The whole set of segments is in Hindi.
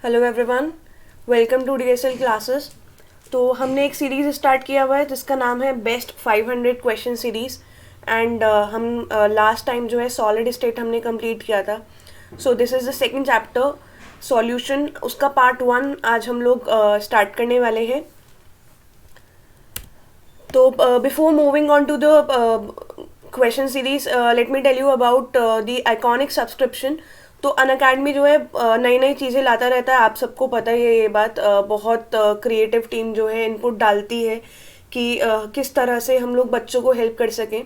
Hello everyone, welcome to DSL classes. तो हमने एक सीरीज़ स्टार्ट किया हुआ है जिसका नाम है बेस्ट 500 क्वेश्चन सीरीज़। एंड हम लास्ट टाइम जो है सॉलिड स्टेट हमने कंप्लीट किया था। So this is the second chapter solution, उसका पार्ट 1 आज हम लोग स्टार्ट करने वाले हैं। तो before moving on to the question series, let me tell you about the iconic subscription. तो अनअकैडमी जो है नई नई चीज़ें लाता रहता है, आप सबको पता ही है ये बात। बहुत क्रिएटिव टीम जो है इनपुट डालती है कि किस तरह से हम लोग बच्चों को हेल्प कर सकें।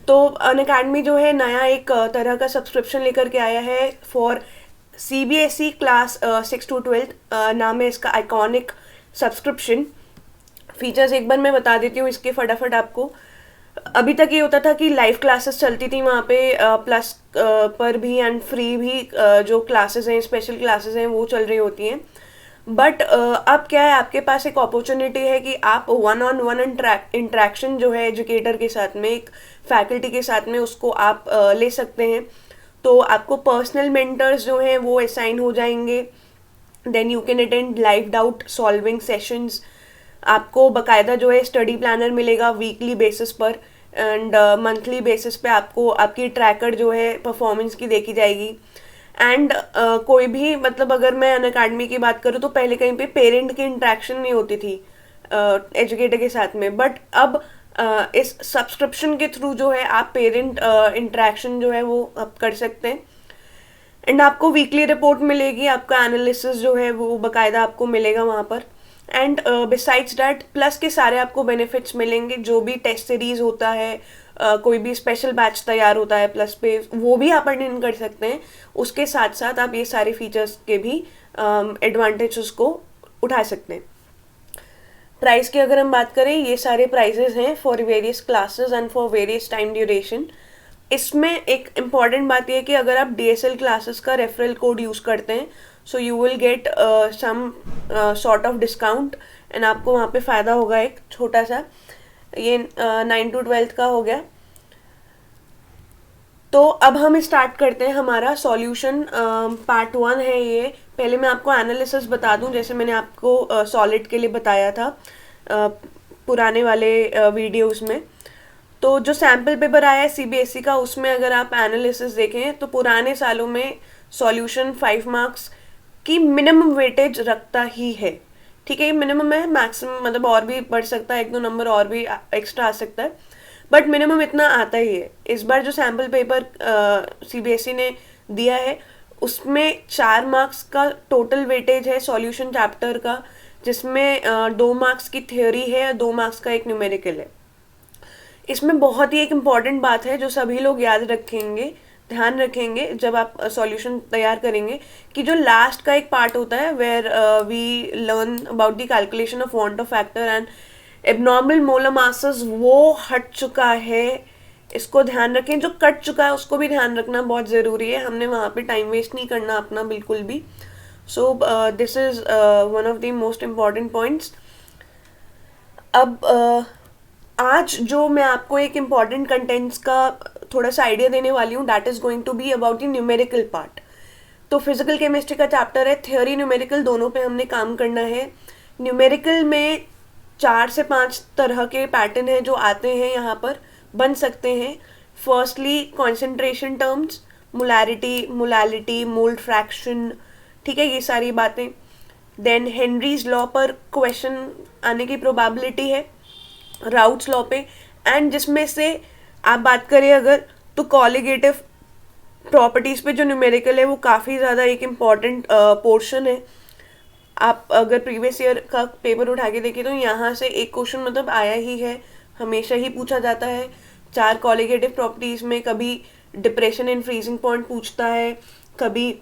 तो अनअकैडमी जो है नया एक तरह का सब्सक्रिप्शन लेकर के आया है फॉर सीबीएसई क्लास 6 to 12। नाम है इसका आइकॉनिक सब्सक्रिप्शन। फीचर्स एक बार मैं बता देती हूँ इसके फटाफट आपको। अभी तक ये होता था कि लाइव क्लासेस चलती थी वहाँ पे प्लस पर भी एंड फ्री भी जो क्लासेस हैं, स्पेशल क्लासेस हैं, वो चल रही होती हैं। बट अब क्या है, आपके पास एक अपॉर्चुनिटी है कि आप वन ऑन वन इंट्रैक्शन जो है एजुकेटर के साथ में, एक फैकल्टी के साथ में, उसको आप ले सकते हैं। तो आपको पर्सनल मेंटर्स जो हैं वो असाइन हो जाएंगे। Then you can attend live doubt solving sessions. आपको बकायदा जो है स्टडी प्लानर मिलेगा वीकली बेसिस पर, एंड मंथली बेसिस पे आपको आपकी ट्रैकर जो है परफॉर्मेंस की देखी जाएगी। एंड कोई भी, मतलब अगर मैं अनअकैडमी की बात करूँ तो पहले कहीं पे पेरेंट की इंट्रैक्शन नहीं होती थी एजुकेटर के साथ में, बट अब इस सब्सक्रिप्शन के थ्रू जो है आप पेरेंट इंट्रैक्शन जो है वो आप कर सकते हैं। एंड आपको वीकली रिपोर्ट मिलेगी, आपका एनालिसिस जो है वो बकायदा आपको मिलेगा वहाँ पर। एंड बिसाइड्स डैट प्लस के सारे आपको बेनिफिट्स मिलेंगे। जो भी टेस्ट सीरीज होता है, कोई भी स्पेशल बैच तैयार होता है प्लस पे, वो भी आप अटेंड कर सकते हैं। उसके साथ साथ आप ये सारे फीचर्स के भी एडवांटेज उसको उठा सकते हैं। प्राइस की अगर हम बात करें, ये सारे प्राइजेस हैं for various classes and for various time duration. इसमें एक इम्पॉर्टेंट बात यह है कि अगर आप डीएसएल क्लासेस का रेफरल कोड यूज़ करते हैं, so you will get some sort of discount, and आपको वहाँ पे फ़ायदा होगा एक छोटा सा। ये 9 to 12 का हो गया। तो अब हम स्टार्ट करते हैं हमारा सॉल्यूशन। पार्ट 1 है ये। पहले मैं आपको एनालिसिस बता दूं, जैसे मैंने आपको सॉलिड के लिए बताया था पुराने वाले वीडियोस में। तो जो सैम्पल पेपर आया है सीबीएसई का, उसमें अगर आप एनालिसिस देखें तो पुराने सालों में सॉल्यूशन 5 मार्क्स की मिनिमम वेटेज रखता ही है। ठीक है, ये मिनिमम है, मैक्सिमम मतलब और भी बढ़ सकता है, एक दो नंबर और भी एक्स्ट्रा आ सकता है, बट मिनिमम इतना आता ही है। इस बार जो सैम्पल पेपर सीबीएसई ने दिया है उसमें 4 मार्क्स का टोटल वेटेज है सॉल्यूशन चैप्टर का, जिसमें 2 मार्क्स की थ्योरी है और 2 मार्क्स का एक न्यूमेरिकल है। इसमें बहुत ही एक इम्पॉर्टेंट बात है जो सभी लोग याद रखेंगे, ध्यान रखेंगे जब आप सॉल्यूशन तैयार करेंगे, कि जो लास्ट का एक पार्ट होता है where we learn about the calculation of van't factor and abnormal molar masses, वो हट चुका है। इसको ध्यान रखें, जो कट चुका है उसको भी ध्यान रखना बहुत ज़रूरी है। हमने वहाँ पे टाइम वेस्ट नहीं करना अपना बिल्कुल भी। सो this is one of the most important points. अब आज जो मैं आपको एक इम्पॉर्टेंट कंटेंट्स का थोड़ा सा आइडिया देने वाली हूँ, that is going to be about the numerical part. तो फिजिकल केमिस्ट्री का चैप्टर है, थ्योरी न्यूमेरिकल दोनों पे हमने काम करना है। न्यूमेरिकल में 4 से 5 तरह के पैटर्न हैं जो आते हैं, यहाँ पर बन सकते हैं। Firstly concentration terms, molarity, molality, mould fraction, ठीक है, ये सारी बातें। देन हेनरीज लॉ पर क्वेश्चन आने की प्रोबेबिलिटी है, राउट्स लॉ पे, एंड जिसमें से आप बात करें अगर तो कॉलिगेटिव प्रॉपर्टीज पे जो न्यूमेरिकल है वो काफ़ी ज़्यादा एक इम्पॉर्टेंट पोर्शन है। आप अगर प्रीवियस ईयर का पेपर उठा के देखें तो यहाँ से एक क्वेश्चन मतलब आया ही है, हमेशा ही पूछा जाता है। 4 कॉलिगेटिव प्रॉपर्टीज में कभी डिप्रेशन इन फ्रीजिंग पॉइंट पूछता है, कभी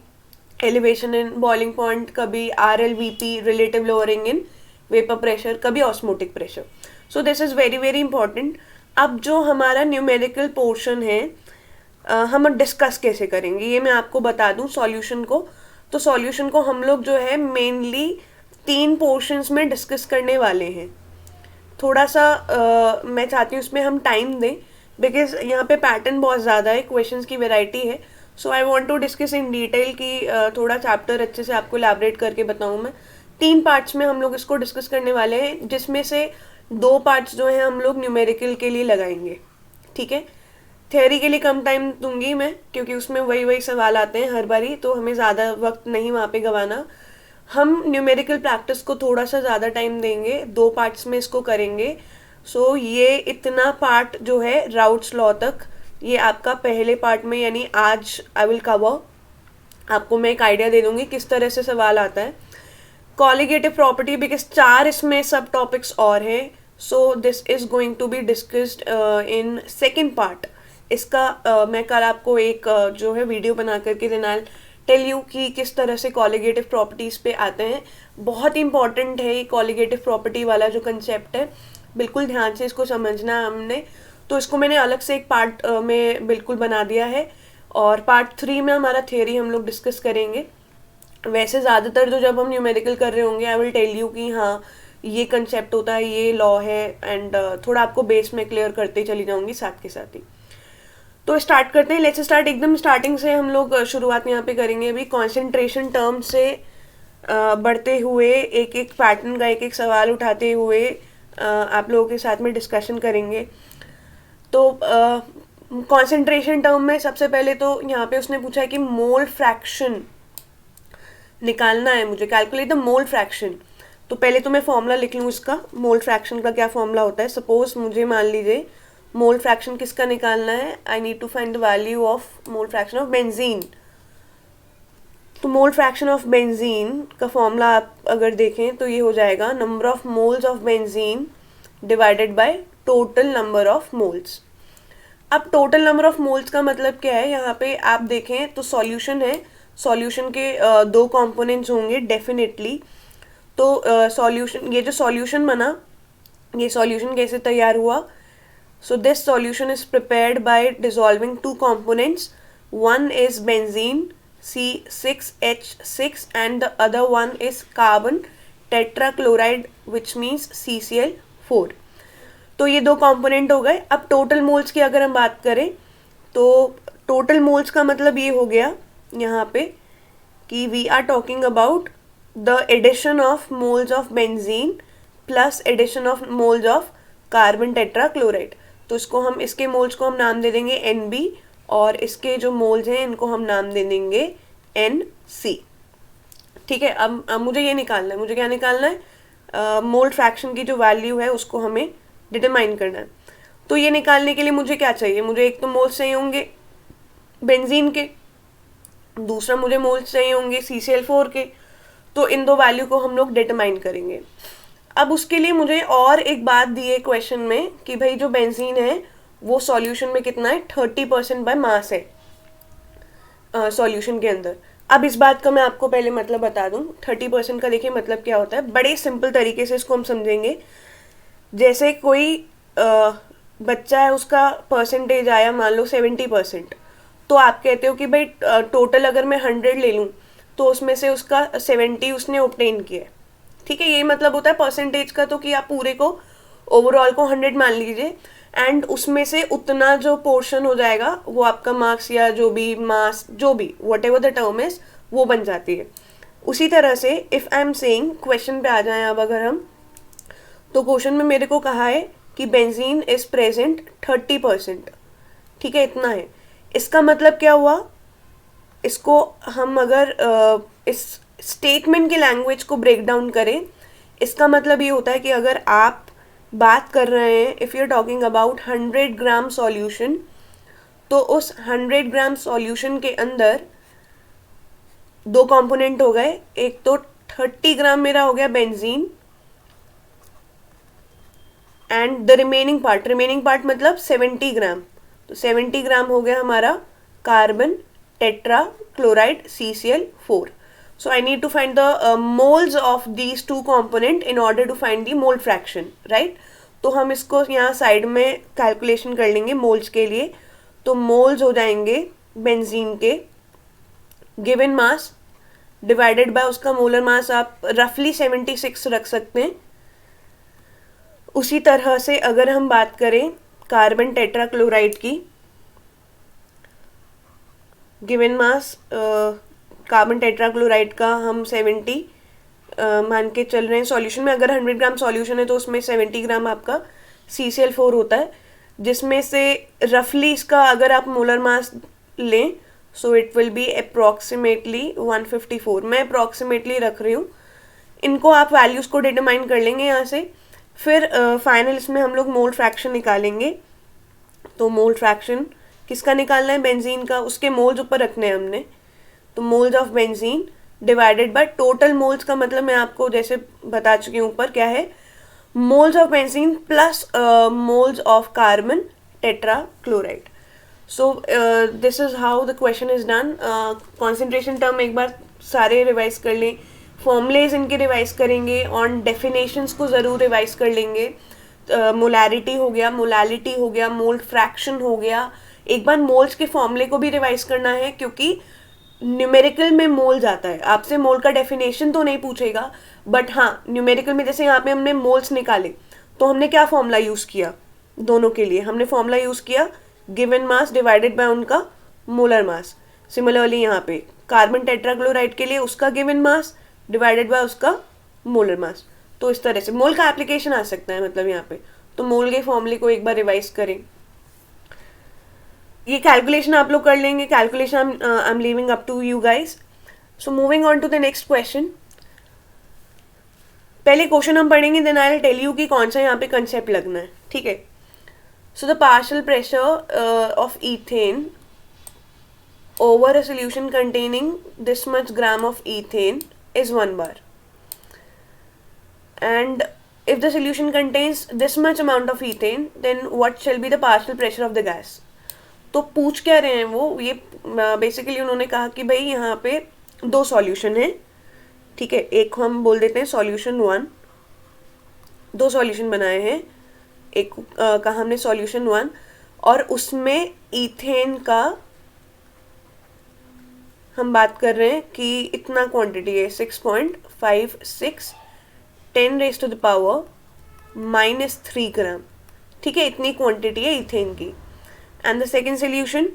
एलिवेशन इन बॉइलिंग पॉइंट, कभी RLVP relative lowering in vapour pressure, कभी osmotic pressure. So this is very very important. अब जो हमारा न्यूमेरिकल पोर्शन है, हम डिस्कस कैसे करेंगे ये मैं आपको बता दूं सॉल्यूशन को। तो सॉल्यूशन को हम लोग जो है मेनली 3 पोर्शंस में डिस्कस करने वाले हैं। थोड़ा सा मैं चाहती हूँ इसमें हम टाइम दें, बिकॉज यहाँ पे पैटर्न बहुत ज़्यादा है, क्वेश्चंस की वैरायटी है। So I want to discuss in detail कि थोड़ा चैप्टर अच्छे से आपको इलैबोरेट करके बताऊँ मैं। 3 पार्ट्स में हम लोग इसको डिस्कस करने वाले हैं, जिसमें से 2 पार्ट्स जो हैं हम लोग न्यूमेरिकल के लिए लगाएंगे, ठीक है। थ्योरी के लिए कम टाइम दूंगी मैं, क्योंकि उसमें वही वही सवाल आते हैं हर बारी, तो हमें ज़्यादा वक्त नहीं वहाँ पे गंवाना। हम न्यूमेरिकल प्रैक्टिस को थोड़ा सा ज़्यादा टाइम देंगे, 2 पार्ट्स में इसको करेंगे। सो ये इतना पार्ट जो है राउट्स लॉ तक, ये आपका पहले पार्ट में, यानी आज आई विल कवर। आपको मैं एक आइडिया दे दूंगी किस तरह से सवाल आता है। कॉलिगेटिव प्रॉपर्टी, बिकॉज 4 इसमें सब टॉपिक्स और हैं, so this is going to be discussed in second part. इसका मैं कल आपको एक जो है वीडियो बना करके देना टेल यू कि किस तरह से कॉलिगेटिव प्रॉपर्टीज़ पे आते हैं। बहुत इंपॉर्टेंट है ये कॉलिगेटिव प्रॉपर्टी वाला जो कंसेप्ट है, बिल्कुल ध्यान से इसको समझना है हमने। तो इसको मैंने अलग से एक पार्ट में बिल्कुल बना दिया है, और पार्ट 3 में हमारा थियरी हम लोग डिस्कस करेंगे। वैसे ज़्यादातर तो जब हम न्यूमेरिकल कर रहे होंगे आई विल टेल यू कि हाँ ये कंसेप्ट होता है, ये लॉ है, एंड थोड़ा आपको बेस में क्लियर करते चली जाऊंगी साथ के साथ ही। तो स्टार्ट करते हैं, लेट्स स्टार्ट। एकदम स्टार्टिंग से हम लोग शुरुआत यहाँ पे करेंगे। अभी कॉन्सेंट्रेशन टर्म से बढ़ते हुए एक एक पैटर्न का एक एक सवाल उठाते हुए आप लोगों के साथ में डिस्कशन करेंगे। तो कॉन्सेंट्रेशन टर्म में सबसे पहले तो यहाँ पे उसने पूछा है कि मोल फ्रैक्शन निकालना है मुझे, कैलकुलेट द मोल फ्रैक्शन। तो पहले तो मैं फॉर्मूला लिख लूँ इसका, मोल फ्रैक्शन का क्या फॉर्मूला होता है। सपोज मुझे मान लीजिए मोल फ्रैक्शन किसका निकालना है, I need to find the value of mole fraction of benzene. तो मोल फ्रैक्शन ऑफ बेंजीन का फॉर्मूला आप अगर देखें तो ये हो जाएगा number of moles of benzene divided by total number of moles. अब टोटल नंबर ऑफ मोल्स का मतलब क्या है, यहाँ पे आप देखें तो सॉल्यूशन है, सॉल्यूशन के 2 कंपोनेंट्स होंगे डेफिनेटली। तो सॉल्यूशन, ये जो सॉल्यूशन बना, ये सॉल्यूशन कैसे तैयार हुआ। So this solution is prepared by dissolving 2 components. One is benzene C6H6 and the other one is carbon tetrachloride which means CCl4. तो ये 2 कंपोनेंट हो गए। अब टोटल मोल्स की अगर हम बात करें तो टोटल मोल्स का मतलब ये हो गया यहाँ पे कि we are talking about the addition of moles of benzene plus addition of moles of carbon tetrachloride. तो इसको हम, इसके मोल्स को हम नाम दे देंगे NB, और इसके जो मोल्स हैं इनको हम नाम दे देंगे NC, ठीक है। अब मुझे ये निकालना है, मुझे क्या निकालना है, मोल फ्रैक्शन की जो वैल्यू है उसको हमें डिटरमाइन करना है। तो ये निकालने के लिए मुझे क्या चाहिए, मुझे एक तो मोल्स चाहिए होंगे बेंजीन के, दूसरा मुझे मोल्स चाहिए होंगे CCl4 के। तो इन 2 वैल्यू को हम लोग डिटरमाइन करेंगे। अब उसके लिए मुझे और एक बात दी है क्वेश्चन में कि भाई जो बेंजीन है वो सॉल्यूशन में कितना है, 30% बाय मास है सॉल्यूशन के अंदर। अब इस बात का मैं आपको पहले मतलब बता दूं, 30% का देखिए मतलब क्या होता है। बड़े सिंपल तरीके से इसको हम समझेंगे। जैसे कोई बच्चा है, उसका परसेंटेज आया मान लो 70%, तो आप कहते हो कि भाई टोटल अगर मैं 100 ले लूँ तो उसमें से उसका 70 उसने ऑब्टेन किया है, ठीक है। ये मतलब होता है परसेंटेज का, तो कि आप पूरे को ओवरऑल को 100 मान लीजिए, एंड उसमें से उतना जो पोर्शन हो जाएगा वो आपका मार्क्स या जो भी मास, जो भी what ever the term is, वो बन जाती है। उसी तरह से if I am saying, question पे आ जाएं अब अगर हम, तो क्वेश्चन में मेरे को कहा है कि बेंजीन इज प्रेजेंट 30%, ठीक है, इतना है। इसका मतलब क्या हुआ, इसको हम अगर इस स्टेटमेंट के लैंग्वेज को ब्रेक डाउन करें, इसका मतलब ये होता है कि अगर आप बात कर रहे हैं, if you are talking about 100 gram solution, तो उस 100 ग्राम सॉल्यूशन के अंदर 2 कंपोनेंट हो गए। एक तो 30 ग्राम मेरा हो गया benzene, and the remaining part मतलब 70 ग्राम, तो 70 ग्राम हो गया हमारा carbon tetrachloride CCl4. So I need to find the moles of these 2 component in order to find the mole fraction, right? तो हम इसको यहाँ साइड में कैलकुलेशन कर लेंगे मोल्स के लिए। तो मोल्स हो जाएंगे बेंजीन के गिवन मास डिवाइडेड बाय उसका मोलर मास, आप रफली 76 रख सकते हैं। उसी तरह से अगर हम बात करें कार्बन टेट्राक्लोराइड की, गिवन मास कार्बन टेट्राक्लोराइड का हम 70 मान के चल रहे हैं सॉल्यूशन में। अगर 100 ग्राम सॉल्यूशन है तो उसमें 70 ग्राम आपका CCl4 होता है, जिसमें से रफली इसका अगर आप मोलर मास लें so it will be approximately 154। मैं अप्रॉक्सीमेटली रख रही हूँ, इनको आप वैल्यूज़ को डिटरमाइन कर लेंगे यहाँ से। फिर फाइनल इसमें हम लोग मोल फ्रैक्शन निकालेंगे। तो मोल फ्रैक्शन किसका निकालना है? बेंजीन का। उसके मोल्स ऊपर रखने हैं हमने, तो moles of benzene divided by total moles का मतलब मैं आपको जैसे बता चुकी हूँ ऊपर क्या है, moles of benzene plus moles of carbon tetrachloride. So this is how the question is done. Concentration term एक बार सारे रिवाइज कर लें, फॉर्मूलेज इनके रिवाइज करेंगे, ऑन डेफिनेशंस को ज़रूर रिवाइज कर लेंगे। मोलैरिटी हो गया, मोलालिटी हो गया, मोल फ्रैक्शन हो गया। एक बार मोल्स के फॉर्मूले को भी रिवाइज करना है, क्योंकि न्यूमेरिकल में मोल जाता है, आपसे मोल का डेफिनेशन तो नहीं पूछेगा, बट हाँ न्यूमेरिकल में जैसे यहाँ पे हमने मोल्स निकाले तो हमने क्या फॉर्मूला यूज़ किया? दोनों के लिए हमने फॉर्मूला यूज़ किया गिवन मास डिवाइडेड बाय उनका मोलर मास। सिमिलरली यहाँ पे कार्बन टेट्राक्लोराइड के लिए उसका गिवन मास डिवाइडेड बाय उसका मोलर मास। तो इस तरह से मोल का एप्लीकेशन आ सकता है मतलब यहाँ पे। तो मोल के फॉर्मूले को एक बार रिवाइज करें। ये कैलकुलेशन आप लोग कर लेंगे, calculation I am leaving up to you guys. So moving on to the next question. पहले क्वेश्चन हम पढ़ेंगे, then I will tell you कि कौन सा यहाँ पे कंसेप्ट लगना है, ठीक है। So the partial pressure of ethane over a solution containing this much gram of ethane is 1 bar, and if the solution contains this much amount of ethane then what shall be the partial pressure of the gas। तो पूछ क्या रहे हैं वो, ये बेसिकली उन्होंने कहा कि भाई यहाँ पे दो सॉल्यूशन है, ठीक है। एक हम बोल देते हैं सॉल्यूशन 1, दो सॉल्यूशन बनाए हैं, एक कहा हमने सॉल्यूशन 1 और उसमें ईथेन का हम बात कर रहे हैं कि इतना क्वांटिटी है 6.56 10⁻³ ग्राम, ठीक है, इतनी क्वांटिटी है इथेन की। And the second solution,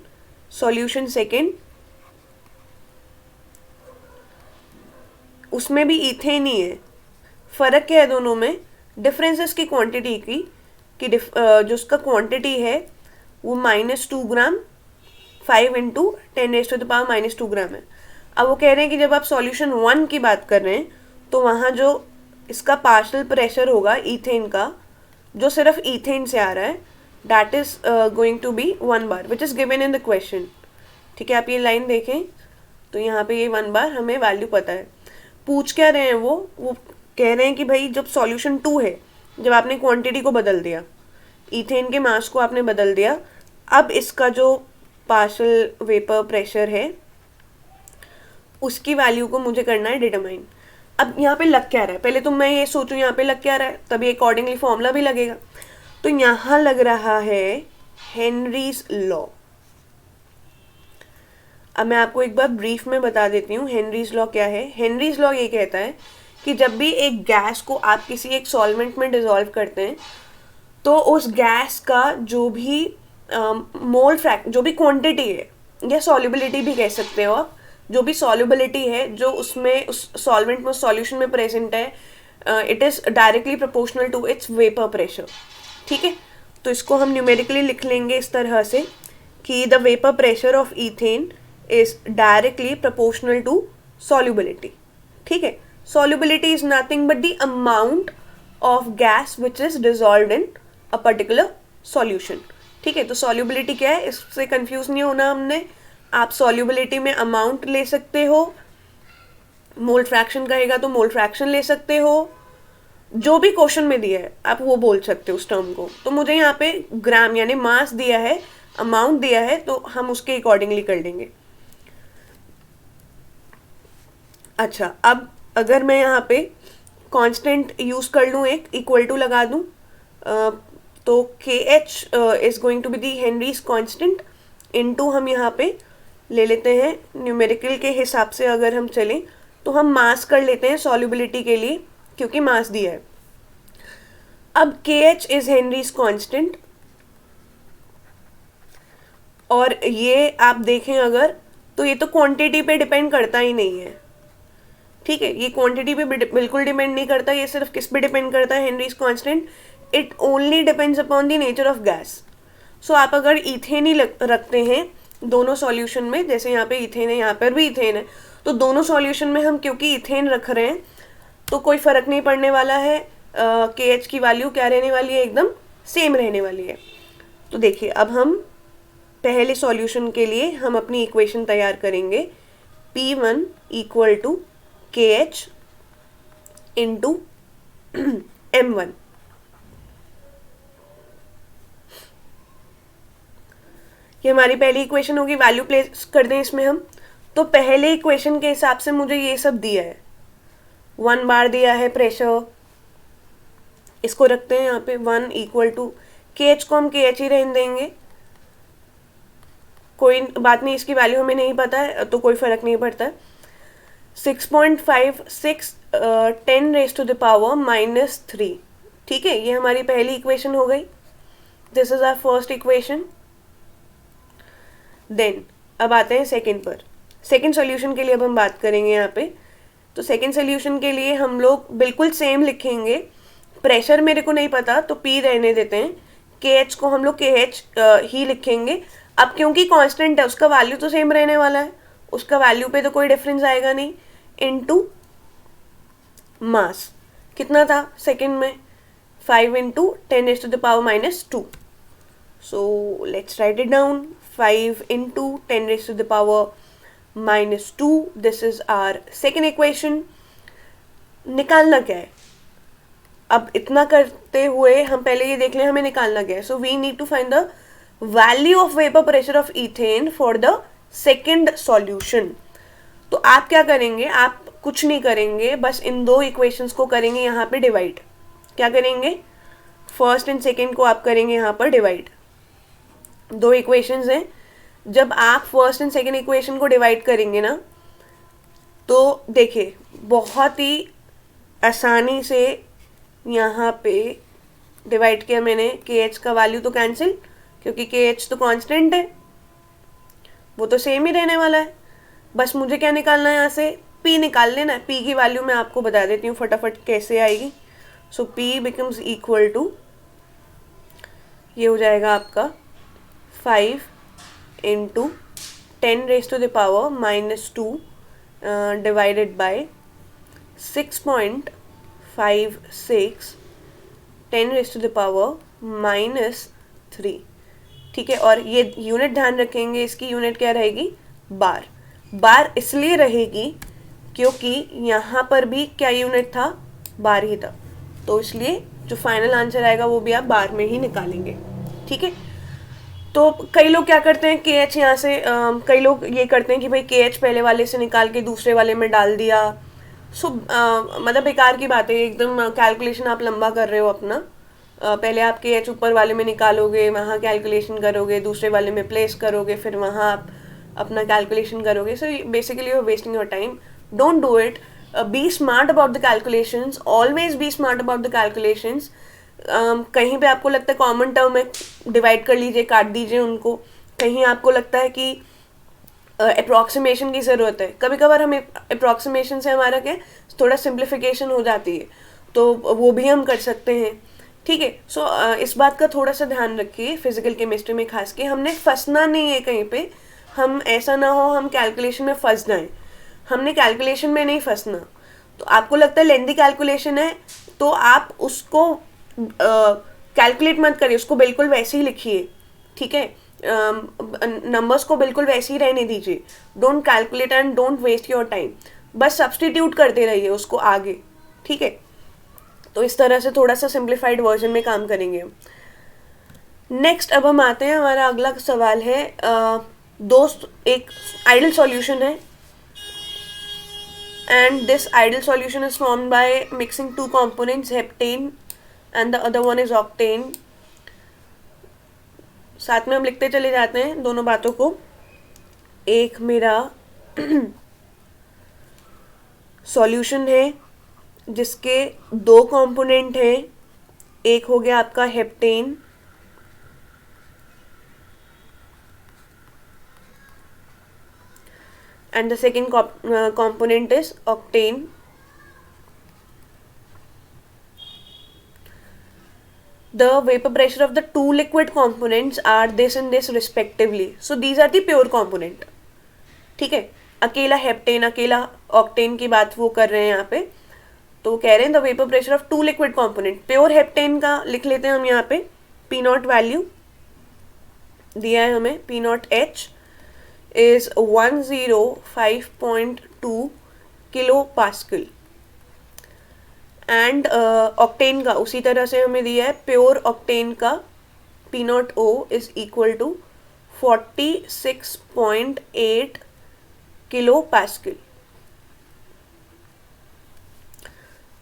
solution second, उसमें भी इथेन ही है। फ़र्क क्या है दोनों में? डिफरेंसेस की क्वांटिटी की कि जो उसका क्वांटिटी है वो -2 ग्राम 5 × 10⁻² ग्राम है। अब वो कह रहे हैं कि जब आप सॉल्यूशन 1 की बात कर रहे हैं तो वहाँ जो इसका पार्शियल प्रेशर होगा ईथेन का, जो सिर्फ ईथेन से आ रहा है, that is going to be 1 bar which is given in the question, ठीक है। आप ये लाइन देखें तो यहाँ पे ये 1 बार हमें वैल्यू पता है। पूछ क्या रहे हैं वो कह रहे हैं कि भाई जब सॉल्यूशन 2 है, जब आपने क्वांटिटी को बदल दिया, ईथेन के मास को आपने बदल दिया, अब इसका जो पार्शियल वेपर प्रेशर है उसकी वैल्यू को मुझे करना है डिटरमाइन। अब यहाँ पे लग क्या रहा है, पहले तो मैं ये सोचूं यहाँ पे लग क्या रहा है, तभी अकॉर्डिंगली फॉर्मूला भी लगेगा। तो यहाँ लग रहा है हेनरीज लॉ। अब मैं आपको एक बार ब्रीफ में बता देती हूँ हेनरीज लॉ क्या है। हेनरीज लॉ ये कहता है कि जब भी एक गैस को आप किसी एक सॉल्वेंट में डिसॉल्व करते हैं तो उस गैस का जो भी मोल जो भी क्वांटिटी है या सॉल्युबिलिटी भी कह सकते हो आप, जो भी सॉल्युबिलिटी है जो उसमें उस सॉल्वेंट में सॉल्यूशन में प्रेजेंट है, it is directly proportional to its vapour pressure, ठीक है। तो इसको हम न्यूमेरिकली लिख लेंगे इस तरह से कि the vapour pressure of ethane is directly proportional to solubility, ठीक है। Solubility is nothing but the amount of gas which is dissolved in a particular solution, ठीक है। तो सॉल्युबिलिटी क्या है, इससे कंफ्यूज नहीं होना हमने। आप सॉल्युबिलिटी में अमाउंट ले सकते हो, मोल फ्रैक्शन कहेगा तो मोल फ्रैक्शन ले सकते हो, जो भी क्वेश्चन में दिया है आप वो बोल सकते हो उस टर्म को। तो मुझे यहाँ पे ग्राम यानी मास दिया है, अमाउंट दिया है, तो हम उसके अकॉर्डिंगली कर लेंगे। अच्छा, अब अगर मैं यहाँ पे कांस्टेंट यूज़ कर लूँ, एक इक्वल टू लगा दूँ, तो KH is going to be the Henry's constant into हम यहाँ पे ले लेते हैं न्यूमेरिकल के हिसाब से। अगर हम चलें तो हम मास कर लेते हैं सॉल्युबिलिटी के लिए, क्योंकि मास दिया है। अब KH इज हेनरीज कांस्टेंट, और ये आप देखें अगर तो ये तो क्वांटिटी पे डिपेंड करता ही नहीं है, ठीक है, ये क्वांटिटी पे बिल्कुल डिपेंड नहीं करता, ये सिर्फ किस पे डिपेंड करता है, Henry's constant, it only depends upon the nature of gas. So आप अगर इथेन ही रखते हैं दोनों सॉल्यूशन में, जैसे यहाँ पे इथेन है, यहाँ पर भी इथेन है, तो दोनों सॉल्यूशन में हम क्योंकि इथेन रख रहे हैं तो कोई फर्क नहीं पड़ने वाला है, के एच की वैल्यू क्या रहने वाली है, एकदम सेम रहने वाली है। तो देखिए अब हम पहले सॉल्यूशन के लिए हम अपनी इक्वेशन तैयार करेंगे, P1 इक्वल टू के एच इंटू M1। ये हमारी पहली इक्वेशन होगी, वैल्यू प्लेस कर दें इसमें हम। तो पहले इक्वेशन के हिसाब से मुझे ये सब दिया है, 1 बार दिया है प्रेशर, इसको रखते हैं यहाँ पे 1 इक्वल टू के एच को हम के एच ही रहने देंगे, कोई बात नहीं, इसकी वैल्यू हमें नहीं पता है तो कोई फर्क नहीं पड़ता। 6.56 10 रेज टू द पावर -3, ठीक है, ये हमारी पहली इक्वेशन हो गई। This is our first equation. Then अब आते हैं सेकेंड पर। सेकेंड सॉल्यूशन के लिए अब हम बात करेंगे यहाँ पे। तो सेकेंड सॉल्यूशन के लिए हम लोग बिल्कुल सेम लिखेंगे, प्रेशर मेरे को नहीं पता तो P रहने देते हैं, के एच को हम लोग के एच ही लिखेंगे। अब क्योंकि कांस्टेंट है उसका वैल्यू तो सेम रहने वाला है, उसका वैल्यू पे तो कोई डिफरेंस आएगा नहीं, इनटू मास कितना था सेकंड में, 5 into 10 raise to the power -2। So let's write it down, 5 into 10 raise to the power -2, this is our second equation. निकालना क्या है, अब इतना करते हुए हम पहले ये देख लें हमें निकालना क्या है। So we need to find the value of vapour pressure of ethane for the second solution. तो आप क्या करेंगे, आप कुछ नहीं करेंगे, बस इन दो इक्वेशंस को करेंगे यहाँ पे डिवाइड। क्या करेंगे, फर्स्ट एंड सेकेंड को आप करेंगे यहाँ पर डिवाइड। दो इक्वेशंस हैं, जब आप फर्स्ट एंड सेकेंड इक्वेशन को डिवाइड करेंगे ना, तो देखिए बहुत ही आसानी से यहाँ पे डिवाइड किया मैंने, के एच का वैल्यू तो कैंसिल, क्योंकि के एच तो कांस्टेंट है, वो तो सेम ही रहने वाला है। बस मुझे क्या निकालना है यहाँ से, P निकाल लेना है। P की वैल्यू मैं आपको बता देती हूँ फटाफट कैसे आएगी। So P becomes equal to, ये हो जाएगा आपका 5 into 10 raise to the power -2 divided by 6.56 10 raise to the power -3, ठीक है। और ये यूनिट ध्यान रखेंगे, इसकी यूनिट क्या रहेगी, बार। बार इसलिए रहेगी क्योंकि यहाँ पर भी क्या यूनिट था, बार ही था, तो इसलिए जो फाइनल आंसर आएगा वो भी आप बार में ही निकालेंगे, ठीक है। तो कई लोग क्या करते हैं, के एच यहाँ से कई लोग ये करते हैं कि भाई के एच पहले वाले से निकाल के दूसरे वाले में डाल दिया। सो मतलब बेकार की बात है एकदम, कैलकुलेशन आप लंबा कर रहे हो अपना। पहले आप के एच ऊपर वाले में निकालोगे, वहाँ कैलकुलेशन करोगे, दूसरे वाले में प्लेस करोगे, फिर वहाँ आप अपना कैलकुलेशन करोगे। So basically you are wasting your time, don't do it. Be smart about the calculations, always be smart about the calculations. कहीं पे आपको लगता है कॉमन टर्म में डिवाइड कर लीजिए, काट दीजिए उनको। कहीं आपको लगता है कि अप्रॉक्सीमेशन की ज़रूरत है, कभी कभार हमें अप्रॉक्सीमेशन से हमारा क्या थोड़ा सिंप्लीफिकेशन हो जाती है, तो वो भी हम कर सकते हैं, ठीक है। सो इस बात का थोड़ा सा ध्यान रखिए, फिजिकल केमिस्ट्री में खास के हमने फंसना नहीं है कहीं पे। हम ऐसा ना हो हम कैलकुलेशन में फंस जाएं, हमने कैलकुलेशन में नहीं फंसना। तो आपको लगता है लेंदी कैलकुलेशन है तो आप उसको कैलकुलेट मत करिए, उसको बिल्कुल वैसे ही लिखिए, ठीक है। नंबर्स को बिल्कुल वैसे ही रहने दीजिए, don't calculate and don't waste your time, बस सब्सटीट्यूट करते रहिए उसको आगे, ठीक है। तो इस तरह से थोड़ा सा सिंप्लीफाइड वर्जन में काम करेंगे हम। नेक्स्ट अब हम आते हैं, हमारा अगला सवाल है, दोस्त एक आइडियल सॉल्यूशन है and this ideal solution is formed by mixing two components, heptane and the other one is octane। साथ में हम लिखते चले जाते हैं दोनों बातों को। एक मेरा सॉल्यूशन है जिसके दो कंपोनेंट हैं, एक हो गया आपका heptane and the second component is octane. The vapor pressure of the two liquid components are this and this respectively. So these are the pure component. ठीक है, अकेला हेप्टेन अकेला ऑक्टेन की बात वो कर रहे हैं यहाँ पे, तो कह रहे हैं the vapour pressure of two liquid component. Pure heptane का लिख लेते हैं हम यहाँ पे. पी नॉट वैल्यू दिया है हमें, P naught H is 105.2 kilo pascal. And octane का उसी तरह से हमें दिया है, प्योर ऑक्टेन का P naught O is equal to 46.8 kilo pascal.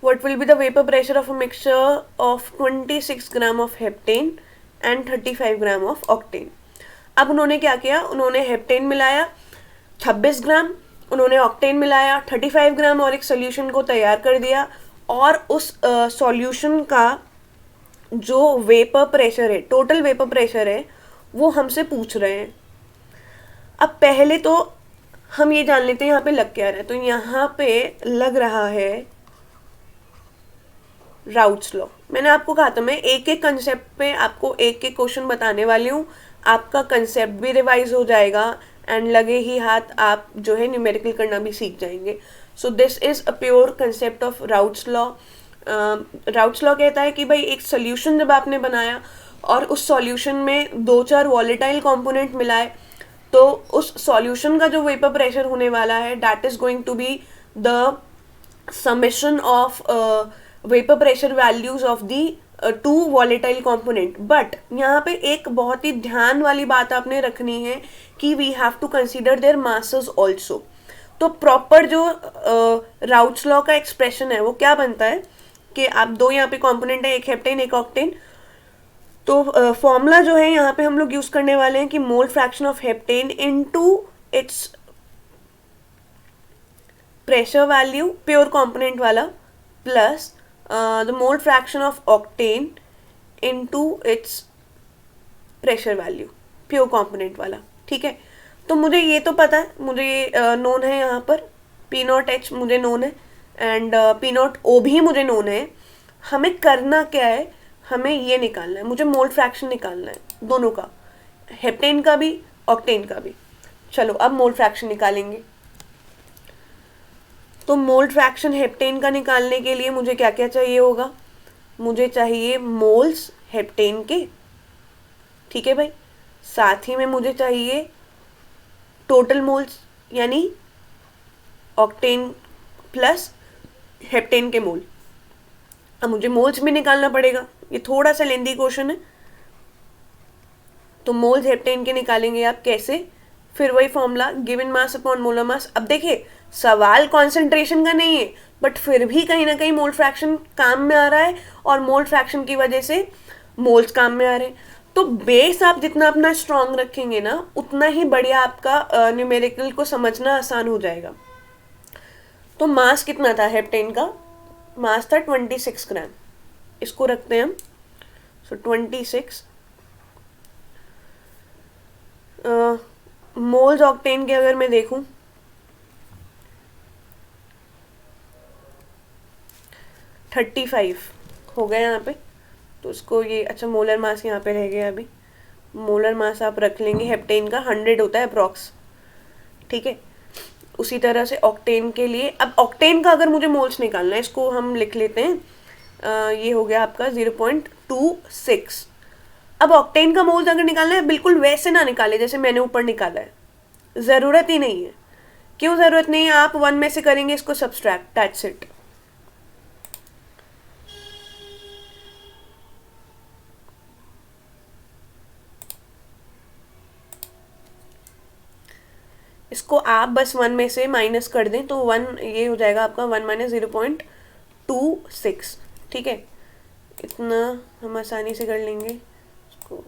What will be the vapor pressure of a mixture of 26 gram of heptane and 35 gram of octane? अब उन्होंने क्या किया, उन्होंने हेप्टेन मिलाया 26 ग्राम, उन्होंने ऑक्टेन मिलाया 35 ग्राम और एक सोल्यूशन को तैयार कर दिया. और उस सॉल्यूशन का जो वेपर प्रेशर है, टोटल वेपर प्रेशर है, वो हमसे पूछ रहे हैं. अब पहले तो हम ये जान लेते हैं यहाँ पे लग क्या रहा है. तो यहाँ पे लग रहा है राउट्स लॉ. मैंने आपको कहा था मैं एक एक कंसेप्ट पे आपको एक एक क्वेश्चन बताने वाली हूँ. आपका कंसेप्ट भी रिवाइज हो जाएगा एंड लगे ही हाथ आप जो है न्यूमेरिकल करना भी सीख जाएंगे. सो this is a pure concept of routes law. Routes law कहता है कि भाई एक सोल्यूशन जब आपने बनाया और उस सॉल्यूशन में 2-4 वॉलेटाइल कंपोनेंट मिलाए, तो उस सॉल्यूशन का जो वेपर प्रेशर होने वाला है that is going to be the summation of vapour pressure values of the two volatile component. But यहाँ पे एक बहुत ही ध्यान वाली बात आपने रखनी है कि we have to consider their masses also. तो प्रॉपर जो राउट्स लॉ का एक्सप्रेशन है वो क्या बनता है कि आप दो यहाँ पे कंपोनेंट है, एक हेप्टेन एक ऑक्टेन. तो फॉर्मूला जो है यहाँ पे हम लोग यूज करने वाले हैं कि mole fraction of heptane into its pressure value pure component वाला plus the mole fraction of octane into its pressure value pure component वाला. ठीक है, तो मुझे ये तो पता है, मुझे ये नोन है यहाँ पर. पी नॉट एच मुझे नोन है एंड पी नॉट ओ भी मुझे नोन है. हमें करना क्या है, हमें ये निकालना है, मुझे मोल फ्रैक्शन निकालना है दोनों का, हेप्टेन का भी ऑक्टेन का भी. चलो अब मोल फ्रैक्शन निकालेंगे. तो मोल फ्रैक्शन हेप्टेन का निकालने के लिए मुझे क्या क्या चाहिए होगा, मुझे चाहिए मोल्स हेप्टेन के. ठीक है भाई, साथ ही में मुझे चाहिए टोटल मोल्स यानी ऑक्टेन प्लस हेप्टेन के मोल. अब मुझे मोल्स भी निकालना पड़ेगा, ये थोड़ा सा लेंदी क्वेश्चन है. तो मोल्स हेप्टेन के निकालेंगे आप कैसे, फिर वही formula given mass upon molar mass. अब देखिए सवाल कॉन्सेंट्रेशन का नहीं है, बट फिर भी कहीं ना कहीं मोल फ्रैक्शन काम में आ रहा है और मोल फ्रैक्शन की वजह से मोल्स काम में आ रहे हैं. तो बेस आप जितना अपना स्ट्रांग रखेंगे ना, उतना ही बढ़िया आपका न्यूमेरिकल को समझना आसान हो जाएगा. तो मास कितना था हेप्टेन का, मास था 26 ग्राम. इसको रखते हैं हम. सो 26 मोल्स ऑक्टेन के अगर मैं देखूं 35 हो गया यहाँ पे. तो उसको ये अच्छा मोलर मास यहाँ पे रह गया. अभी मोलर मास आप रख लेंगे, हेप्टेन का 100 होता है अप्रॉक्स. ठीक है, उसी तरह से ऑक्टेन के लिए. अब ऑक्टेन का अगर मुझे मोल्स निकालना है, इसको हम लिख लेते हैं. ये हो गया आपका 0.26. अब ऑक्टेन का मोल्स अगर निकालना है, बिल्कुल वैसे ना निकाले जैसे मैंने ऊपर निकाला है, ज़रूरत ही नहीं है. क्यों ज़रूरत नहीं है, आप 1 में से करेंगे इसको सब्सट्रैक्ट, दैट्स इट. इसको आप बस 1 में से माइनस कर दें तो 1 ये हो जाएगा आपका 1 माइनस 0.26. ठीक है, इतना हम आसानी से कर लेंगे इसको.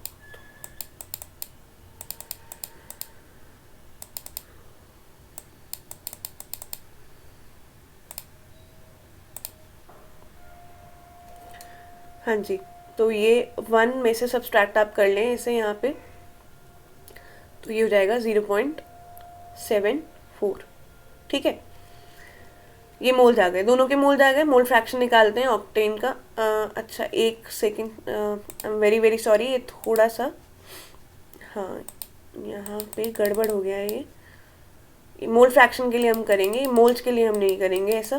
हाँ जी, तो ये 1 में से सब्सट्रैक्ट आप कर लें इसे यहाँ पे, तो ये हो जाएगा 0.74. ठीक है, ये मोल्स आ गए, दोनों के मोल्स आ गए। मोल फ्रैक्शन निकालते हैं ऑक्टेन का। अच्छा एक second, I am very very sorry, ये थोड़ा सा, हाँ यहाँ पे गड़बड़ हो गया है। ये मोल फ्रैक्शन के लिए हम करेंगे, मोल्स के लिए हम नहीं करेंगे ऐसा।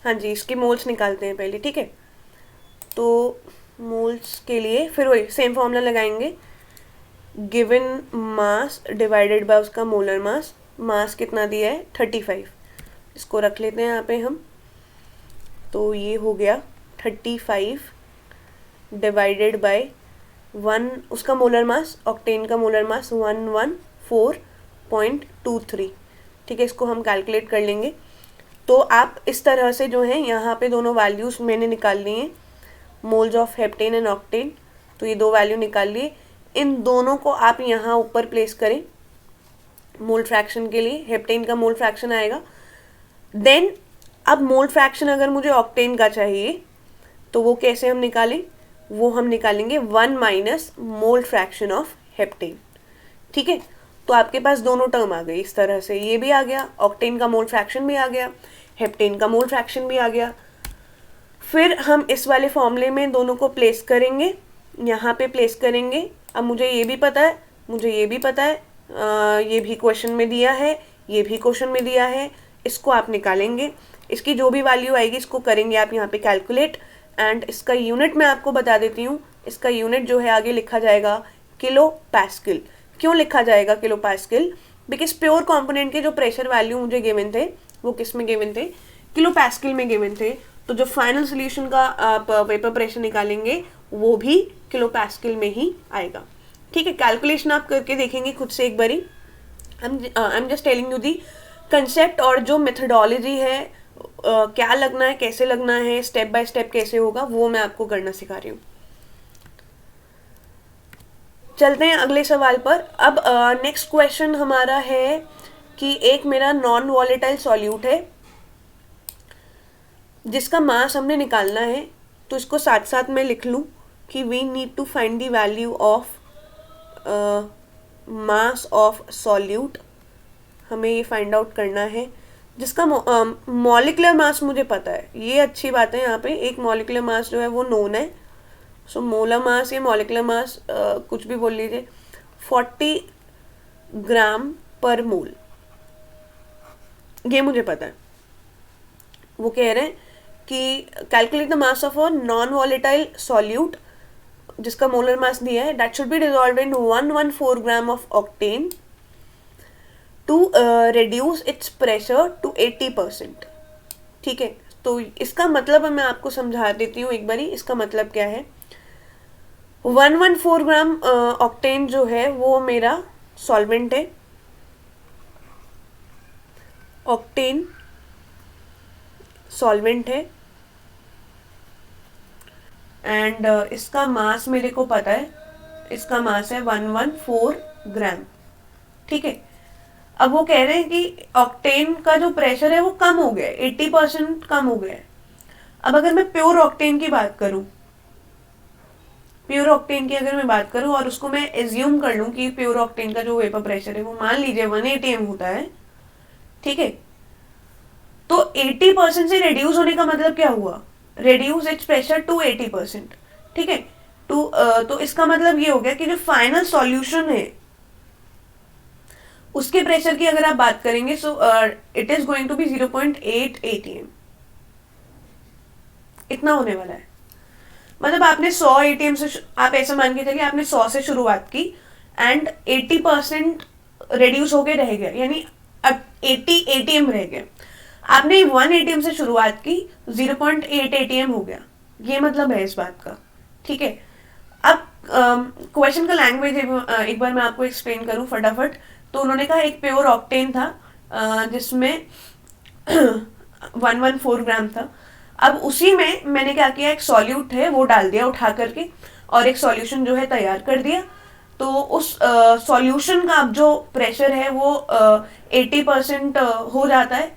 हाँ जी, इसके मोल्स निकालते हैं पहले, ठीक है। तो मोल्स के लिए फिर वही सेम फॉर्मूला लगाएंगे, गिवन मास डिवाइडेड बाय उसका मोलर मास। मास कितना दिया है 35, इसको रख लेते हैं यहाँ पे हम। तो ये हो गया 35 डिवाइडेड बाय 1, उसका मोलर मास, ऑक्टेन का मोलर मास 114.23, ठीक है। इसको हम कैलकुलेट कर लेंगे। तो आप इस तरह से जो है यहाँ पे दोनों वैल्यूज मैंने निकाल लिए हैं, moles of heptane and octane. तो ये दो वैल्यू निकाल लिए, इन दोनों को आप यहाँ ऊपर प्लेस करें मोल फ्रैक्शन के लिए। हेप्टेन का मोल फ्रैक्शन आएगा। देन अब मोल फ्रैक्शन अगर मुझे ऑक्टेन का चाहिए तो वो कैसे हम निकालें, वो हम निकालेंगे 1 minus mole fraction of heptane, ठीक है। तो आपके पास दोनों टर्म आ गई इस तरह से, ये भी आ गया, ऑक्टेन का मोल फ्रैक्शन भी आ गया, हेप्टेन का मोल फ्रैक्शन भी आ गया। फिर हम इस वाले फॉर्मूले में दोनों को प्लेस करेंगे, यहाँ पे प्लेस करेंगे। अब मुझे ये भी पता है, मुझे ये भी पता है, ये भी क्वेश्चन में दिया है, ये भी क्वेश्चन में दिया है, इसको आप निकालेंगे। इसकी जो भी वैल्यू आएगी इसको करेंगे आप यहाँ पे कैलकुलेट। एंड इसका यूनिट मैं आपको बता देती हूँ, इसका यूनिट जो है आगे लिखा जाएगा किलो पैस्कल। क्यों लिखा जाएगा kilo Pascal? Because pure component के जो प्रेशर वैल्यू मुझे गिवन थे वो किस में गिवन थे, किलो पैस्कल में गिवन थे। तो जो फाइनल सोल्यूशन का आप वेपर प्रेशर निकालेंगे वो भी किलो पैस्कल में ही आएगा, ठीक है। कैलकुलेशन आप करके देखेंगे खुद से एक बारी। I am just telling you the concept, और जो मेथडोलॉजी है क्या लगना है, कैसे लगना है, स्टेप बाय स्टेप कैसे होगा, वो मैं आपको करना सिखा रही हूँ। चलते हैं अगले सवाल पर। अब नेक्स्ट क्वेश्चन हमारा है कि एक मेरा नॉन वॉलेटाइल सॉल्यूट है जिसका मास हमने निकालना है। तो इसको साथ साथ में लिख लूँ कि we need to find the value of mass of solute. हमें ये फाइंड आउट करना है जिसका मॉलिक्यूलर मास मुझे पता है। ये अच्छी बात है, यहाँ पे एक मॉलिक्यूलर मास जो है वो नोन है। सो मोलर मास या मॉलिक्यूलर मास कुछ भी बोल लीजिए, 40 ग्राम पर मोल, ये मुझे पता है। वो कह रहे हैं कि calculate the mass of a non volatile solute जिसका मोलर मास दिया है, that should be dissolved in 114 gram of octane to reduce its pressure to 80%, ठीक है। तो इसका मतलब मैं आपको समझा देती हूँ एक बारी, इसका मतलब क्या है। 114 ग्राम ऑक्टेन जो है वो मेरा सॉल्वेंट है, ऑक्टेन सॉल्वेंट है। एंड इसका मास मेरे को पता है, इसका मास है 114 ग्राम, ठीक है। अब वो कह रहे हैं कि ऑक्टेन का जो प्रेशर है वो कम हो गया है, 80% कम हो गया है। अब अगर मैं प्योर ऑक्टेन की बात करूं, प्योर ऑक्टेन की अगर मैं बात करूं और उसको मैं एज्यूम कर लूं कि प्योर ऑक्टेन का जो वेपर प्रेशर है वो मान लीजिए 180 m होता है, ठीक है। तो 80% से रिड्यूस होने का मतलब क्या हुआ, रिड्यूस इट्स प्रेशर टू 80%, ठीक है। तो इसका मतलब ये हो गया कि जो फाइनल सॉल्यूशन है उसके प्रेशर की अगर आप बात करेंगे, so it is going to be 0.8 atm, इतना होने वाला है। मतलब आपने 100 atm से, आप ऐसा मान के चलिए आपने 100 से शुरुआत की एंड 80% रिड्यूस होके रह गया, यानी 80 atm रह गए। आपने 1 atm से शुरुआत की, 0.8 atm हो गया, ये मतलब है इस बात का, ठीक है। अब क्वेश्चन का लैंग्वेज एक बार मैं आपको एक्सप्लेन करूं फटाफट। तो उन्होंने कहा एक प्योर ऑक्टेन था जिसमें 114 ग्राम था। अब उसी में मैंने क्या किया, एक सॉल्यूट है वो डाल दिया उठा करके, और एक सॉल्यूशन जो है तैयार कर दिया। तो उस सॉल्यूशन का अब जो प्रेशर है वो 80% हो जाता है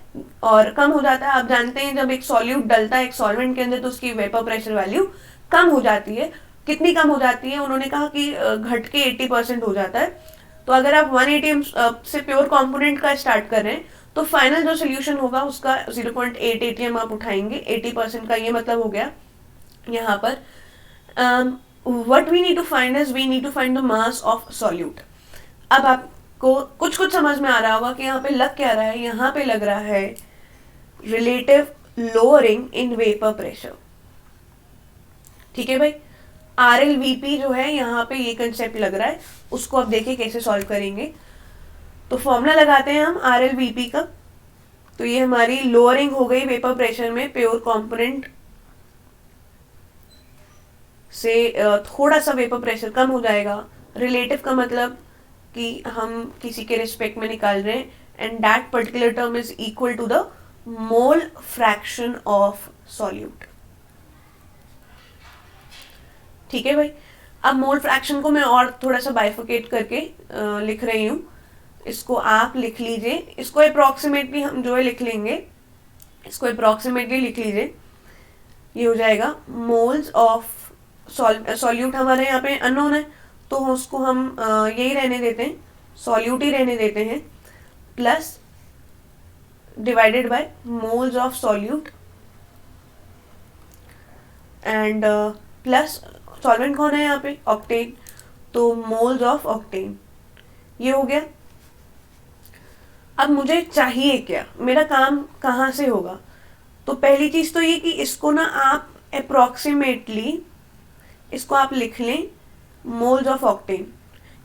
और कम हो जाता है। आप जानते हैं जब एक सॉल्यूट डलता है एक सॉल्वेंट के अंदर तो उसकी वेपर प्रेशर वैल्यू कम हो जाती है। कितनी कम हो जाती है, उन्होंने कहा कि घट के 80% हो जाता है। तो अगर आप 1 atm से प्योर कंपोनेंट का स्टार्ट कर रहे हैं तो फाइनल जो सोल्यूशन होगा उसका 0.8 atm आप उठाएंगे। 80% का ये मतलब हो गया यहाँ पर। what we need to find is we need to find the mass of solute। अब आपको कुछ कुछ समझ में आ रहा होगा कि यहाँ पे लग क्या रहा है। यहाँ पे लग रहा है relative lowering in vapour pressure. ठीक है भाई, RLVP जो है यहाँ पे ये कंसेप्ट लग रहा है, उसको अब देखिए कैसे सॉल्व करेंगे। तो फॉर्मूला लगाते हैं हम RLVP का। तो ये हमारी लोअरिंग हो गई वेपर प्रेशर में प्योर कंपोनेंट से थोड़ा सा वेपर प्रेशर कम हो जाएगा। रिलेटिव का मतलब कि हम किसी के रिस्पेक्ट में निकाल रहे हैं and that particular term is equal to the mole fraction of solute. ठीक है भाई, अब मोल फ्रैक्शन को मैं और थोड़ा सा बाइफिकेट करके लिख रही हूँ। इसको आप लिख लीजिए, इसको अप्रॉक्सीमेटली हम जो है लिख लेंगे, इसको अप्रॉक्सीमेटली लिख लीजिए। ये हो जाएगा मोल्स ऑफ सॉल्यूट। हमारे यहाँ पे अननोन है तो उसको हम यही रहने देते हैं, सॉल्यूट ही रहने देते हैं, plus divided by moles of solute and plus solvent कौन है यहाँ पे, ऑक्टेन, तो मोल्स ऑफ ऑक्टेन। ये हो गया। अब मुझे चाहिए क्या, मेरा काम कहाँ से होगा। तो पहली चीज तो ये कि इसको ना आप अप्रॉक्सीमेटली इसको आप लिख लें मोल्स ऑफ ऑक्टेन,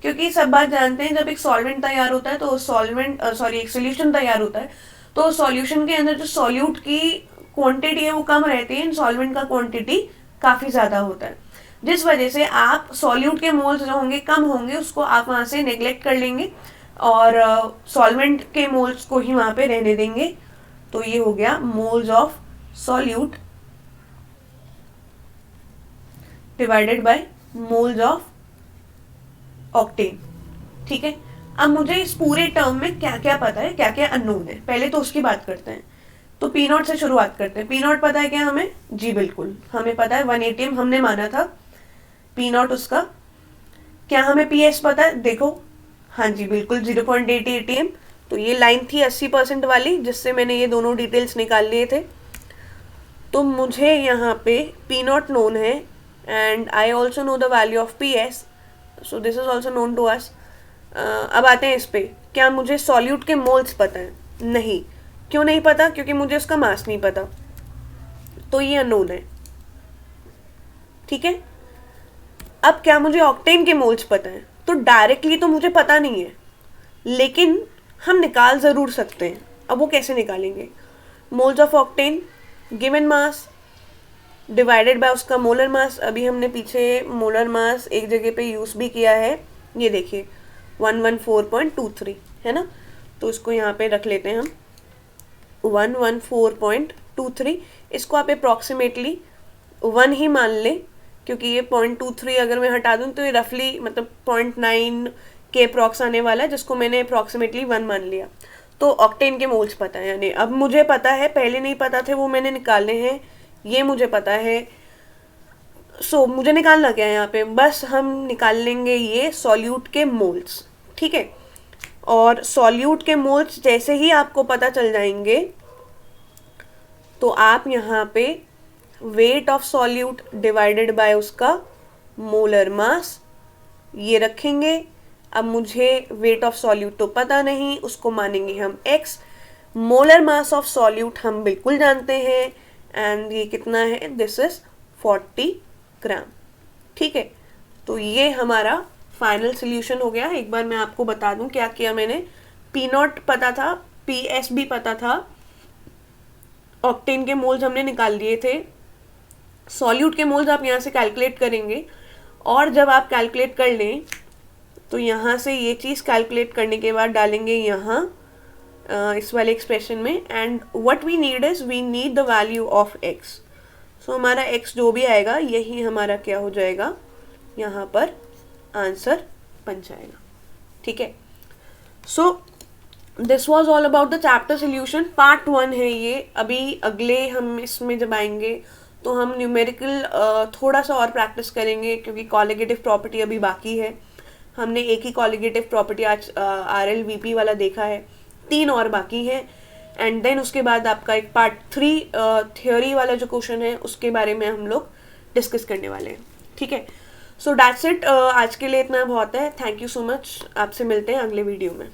क्योंकि सब बात जानते हैं जब एक सॉल्वेंट तैयार होता है तो सॉल्वेंट एक सोल्यूशन तैयार होता है तो सॉल्यूशन के अंदर जो सॉल्यूट की क्वांटिटी है वो कम रहती है, सॉल्वेंट का क्वांटिटी काफी ज्यादा होता है, जिस वजह से आप सॉल्यूट के मोल्स जो होंगे कम होंगे, उसको आप वहां से नेग्लेक्ट कर लेंगे और सॉल्वेंट के मोल्स को ही वहां पे रहने देंगे। तो ये हो गया moles of solute divided by moles of octane. ठीक है, अब मुझे इस पूरे टर्म में क्या क्या पता है, क्या क्या अननोन है, पहले तो उसकी बात करते हैं। तो पी नॉट से शुरुआत करते हैं। पी नॉट पता है क्या हमें? जी बिल्कुल, हमें पता है 1 atm हमने माना था पी नॉट उसका। क्या हमें पी एस पता है? देखो, हाँ जी बिल्कुल 0.8 atm। तो ये लाइन थी 80% वाली जिससे मैंने ये दोनों डिटेल्स निकाल लिए थे। तो मुझे यहाँ पे पी नॉट नोन है and I also know the value of P S, so this is also known to us. अब आते हैं इस पे, क्या मुझे सॉल्यूट के मोल्स पता है? नहीं। क्यों नहीं पता? क्योंकि मुझे उसका मास नहीं पता, तो ये अननोन है। ठीक है, अब क्या मुझे ऑक्टेन के मोल्स पता है? तो डायरेक्टली तो मुझे पता नहीं है, लेकिन हम निकाल जरूर सकते हैं। अब वो कैसे निकालेंगे? Moles of octane given mass divided by उसका मोलर मास। अभी हमने पीछे मोलर मास एक जगह पे यूज भी किया है, ये देखिए 114.23 है ना, तो इसको यहाँ पे रख लेते हैं हम 114.23। इसको आप अप्रॉक्सीमेटली 1 ही मान लें, क्योंकि ये 0.23 अगर मैं हटा दूं तो ये रफली मतलब 0.9 के अप्रॉक्स आने वाला है, जिसको मैंने अप्रॉक्सीमेटली 1 मान लिया। तो ऑक्टेन के मोल्स पता है, यानी अब मुझे पता है, पहले नहीं पता थे वो मैंने निकालने हैं, ये मुझे पता है। सो मुझे निकालना क्या है यहाँ पे? बस हम निकाल लेंगे ये सॉल्यूट के मोल्स। ठीक है, और सॉल्यूट के मोल्स जैसे ही आपको पता चल जाएंगे तो आप यहाँ पे weight of solute divided by उसका मोलर मास ये रखेंगे। अब मुझे वेट ऑफ सॉल्यूट तो पता नहीं, उसको मानेंगे हम x। Molar mass of solute हम बिल्कुल जानते हैं एंड ये कितना है? दिस इज 40 ग्राम। ठीक है, तो ये हमारा फाइनल सोल्यूशन हो गया। एक बार मैं आपको बता दूं क्या किया मैंने। पी नॉट पता था, पी एस भी पता था, ऑक्टेन के मोल्स हमने निकाल दिए थे, सॉल्यूट के मोल्स आप यहाँ से कैलकुलेट करेंगे, और जब आप कैलकुलेट कर लें तो यहाँ से ये चीज़ कैलकुलेट करने के बाद डालेंगे यहाँ इस वाले एक्सप्रेशन में, and what we need is we need the value of x। सो हमारा x जो भी आएगा यही हमारा क्या हो जाएगा? यहाँ पर आंसर बन जाएगा। ठीक है, so this was all about the chapter solution. Part 1 है ये। अभी अगले हम इसमें जब आएंगे तो हम न्यूमेरिकल थोड़ा सा और प्रैक्टिस करेंगे, क्योंकि कॉलिगेटिव प्रॉपर्टी अभी बाकी है। हमने एक ही कॉलिगेटिव प्रॉपर्टी आज RLVP वाला देखा है, 3 और बाकी है। एंड देन उसके बाद आपका एक पार्ट 3 थ्योरी वाला जो क्वेश्चन है उसके बारे में हम लोग डिस्कस करने वाले हैं। ठीक है, सो दैट्स इट। आज के लिए इतना बहुत है। Thank you so much. आपसे मिलते हैं अगले वीडियो में।